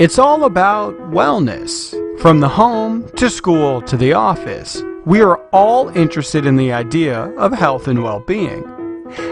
It's all about wellness. From the home to school to the office, we are all interested in the idea of health and well-being.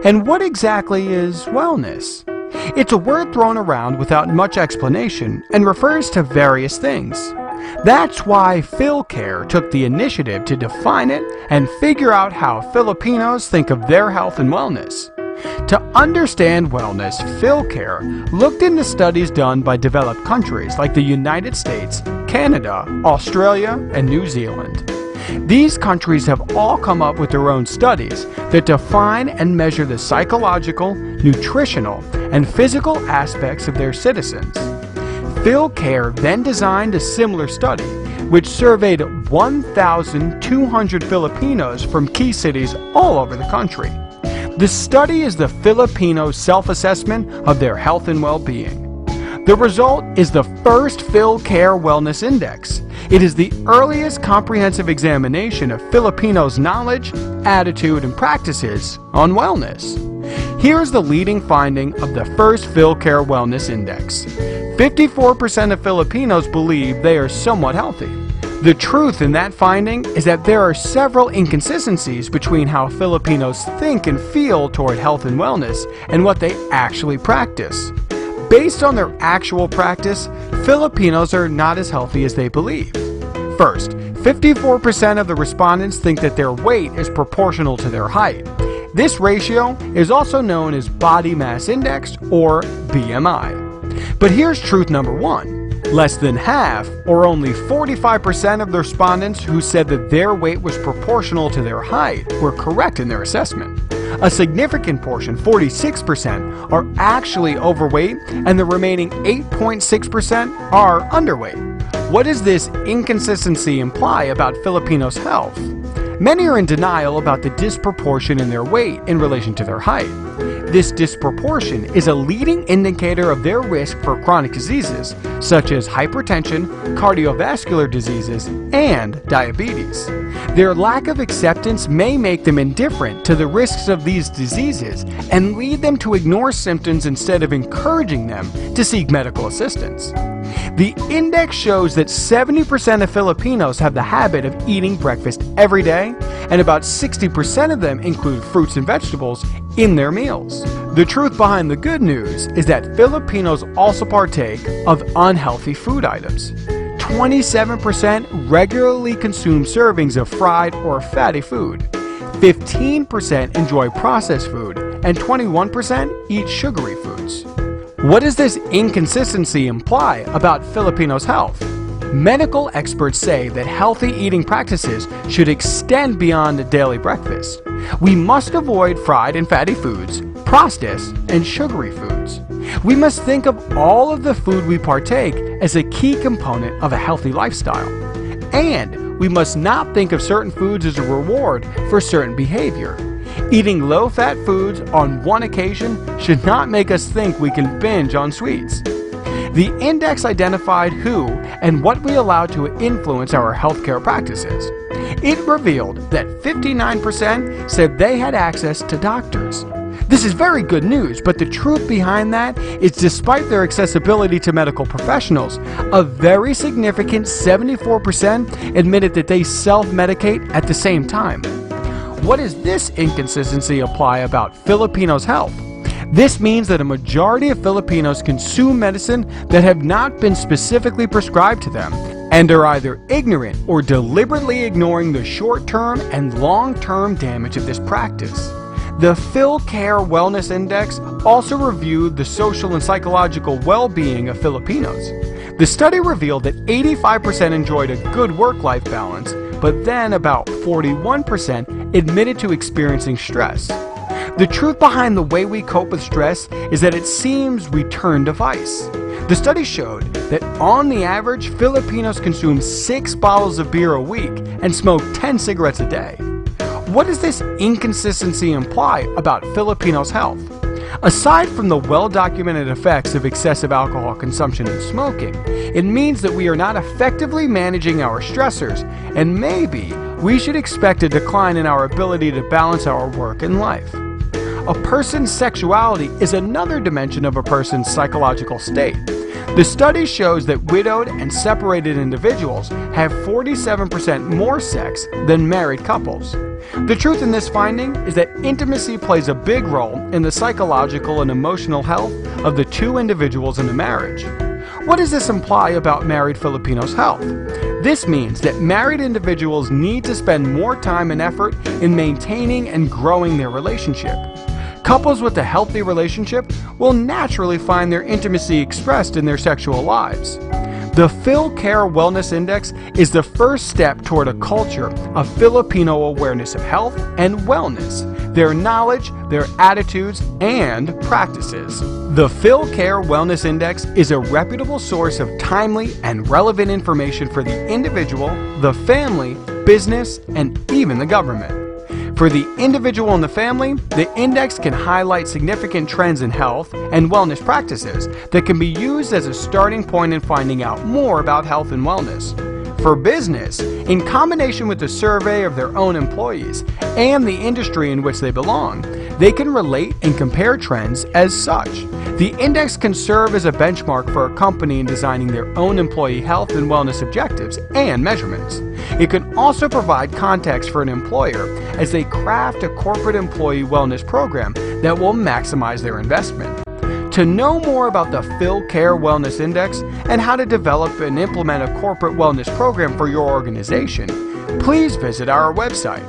And what exactly is wellness? It's a word thrown around without much explanation and refers to various things. That's why PhilCare took the initiative to define it and figure out how Filipinos think of their health and wellness. To understand wellness, PhilCare looked into studies done by developed countries like the United States, Canada, Australia, and New Zealand. These countries have all come up with their own studies that define and measure the psychological, nutritional, and physical aspects of their citizens. PhilCare then designed a similar study, which surveyed 1,200 Filipinos from key cities all over the country. The study is the Filipino self-assessment of their health and well-being. The result is the first PhilCare Wellness Index. It is the earliest comprehensive examination of Filipinos' knowledge, attitude, and practices on wellness. Here's the leading finding of the first PhilCare Wellness Index. 54% of Filipinos believe they are somewhat healthy. The truth in that finding is that there are several inconsistencies between how Filipinos think and feel toward health and wellness and what they actually practice. Based on their actual practice, Filipinos are not as healthy as they believe. First, 54% of the respondents think that their weight is proportional to their height. This ratio is also known as body mass index or BMI. But here's truth number one. Less than half, or only 45% of the respondents who said that their weight was proportional to their height, were correct in their assessment. A significant portion, 46%, are actually overweight, and the remaining 8.6% are underweight. What does this inconsistency imply about Filipinos' health? Many are in denial about the disproportion in their weight in relation to their height. This disproportion is a leading indicator of their risk for chronic diseases, such as hypertension, cardiovascular diseases, and diabetes. Their lack of acceptance may make them indifferent to the risks of these diseases and lead them to ignore symptoms instead of encouraging them to seek medical assistance. The index shows that 70% of Filipinos have the habit of eating breakfast every day, and about 60% of them include fruits and vegetables in their meals. The truth behind the good news is that Filipinos also partake of unhealthy food items. 27% regularly consume servings of fried or fatty food. 15% enjoy processed food, and 21% eat sugary foods. What does this inconsistency imply about Filipinos' health? Medical experts say that healthy eating practices should extend beyond the daily breakfast. We must avoid fried and fatty foods, processed and sugary foods. We must think of all of the food we partake as a key component of a healthy lifestyle. And we must not think of certain foods as a reward for certain behavior. Eating low-fat foods on one occasion should not make us think we can binge on sweets. The index identified who and what we allow to influence our healthcare practices. It revealed that 59% said they had access to doctors. This is very good news, but the truth behind that is despite their accessibility to medical professionals, a very significant 74% admitted that they self-medicate at the same time. What does this inconsistency imply about Filipinos' health? This means that a majority of Filipinos consume medicine that have not been specifically prescribed to them and are either ignorant or deliberately ignoring the short-term and long-term damage of this practice. The PhilCare Wellness Index also reviewed the social and psychological well-being of Filipinos. The study revealed that 85% enjoyed a good work-life balance, but then about 41% admitted to experiencing stress. The truth behind the way we cope with stress is that it seems we turn to vice. The study showed that on the average, Filipinos consume 6 bottles of beer a week and smoke 10 cigarettes a day. What does this inconsistency imply about Filipinos' health? Aside from the well-documented effects of excessive alcohol consumption and smoking, it means that we are not effectively managing our stressors, and maybe we should expect a decline in our ability to balance our work and life. A person's sexuality is another dimension of a person's psychological state. The study shows that widowed and separated individuals have 47% more sex than married couples. The truth in this finding is that intimacy plays a big role in the psychological and emotional health of the two individuals in a marriage. What does this imply about married Filipinos' health? This means that married individuals need to spend more time and effort in maintaining and growing their relationship. Couples with a healthy relationship will naturally find their intimacy expressed in their sexual lives. The PhilCare Wellness Index is the first step toward a culture of Filipino awareness of health and wellness, their knowledge, their attitudes, and practices. The PhilCare Wellness Index is a reputable source of timely and relevant information for the individual, the family, business, and even the government. For the individual and the family, the index can highlight significant trends in health and wellness practices that can be used as a starting point in finding out more about health and wellness. For business, in combination with the survey of their own employees and the industry in which they belong, they can relate and compare trends as such. The index can serve as a benchmark for a company in designing their own employee health and wellness objectives and measurements. It can also provide context for an employer as they craft a corporate employee wellness program that will maximize their investment. To know more about the PhilCare Wellness Index and how to develop and implement a corporate wellness program for your organization, please visit our website.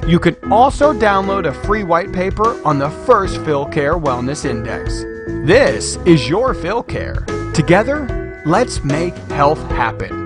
You can also download a free white paper on the first PhilCare Wellness Index. This is your PhilCare. Together, let's make health happen.